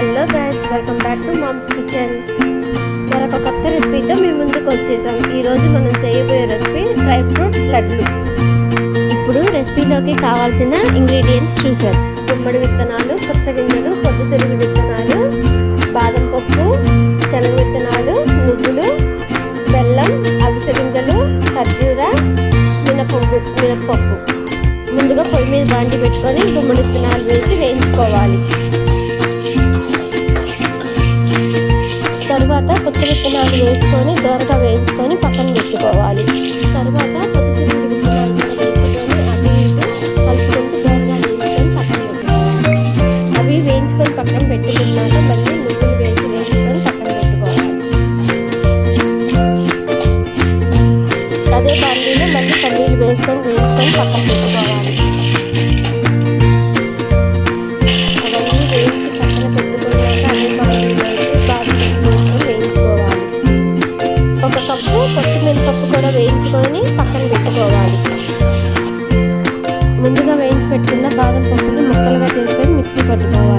Hello guys, welcome back to mom's kitchen. మరొక కొత్త రెసిపీతో మీ ముందుకు వచ్చేసాం. ఈరోజు మనం చేయబోయే రెసిపీ డ్రై ఫ్రూట్స్ లడ్లు. ఇప్పుడు రెసిపీలోకి కావాల్సిన ఇంగ్రీడియంట్స్ చూసాం. గుమ్మడి విత్తనాలు, పుచ్చగింజలు, పొద్దుతిరుగుడు విత్తనాలు, బాదం పప్పు, శనగ విత్తనాలు, నువ్వులు, బెల్లం, అవిసె గింజలు, ఖర్జూర, మినపప్పు. ముందుగా పొయ్యి మీద బాండి పెట్టుకొని గుమ్మడి విత్తనాలు వేసి వేయించుకోవాలి. తర్వాత పుచ్చ విత్తనాలు వేసుకొని దోరగా వేయించుకొని పక్కన పెట్టుకోవాలి. తర్వాత పొద్దుతిరుగుడు విత్తనాలు వేసుకొని అవి కలుపుకుంటూ దోరగా వేయించుకొని పక్కన పెట్టుకోవాలి. అవి వేయించుకొని పక్కన పెట్టుకున్నాక మళ్ళీ నువ్వులు వేయించుకొని పక్కన పెట్టుకోవాలి. అదే బాండీలో మళ్ళీ పల్లీలు వేసుకొని వేయించుకొని పక్కన పెట్టుకోవాలి. అవన్నీ వేయించి పక్కన పెట్టుకున్నాక అదే బాండీలో ఒక కప్పు పచ్చిమిరపప్పు కూడా వేయించుకొని పక్కన పెట్టుకోవాలి. ముందుగా వేయించి పెట్టుకున్న బాదం పప్పుని ముక్కలుగా చేసుకొని మిక్సీ పట్టుకోవాలి.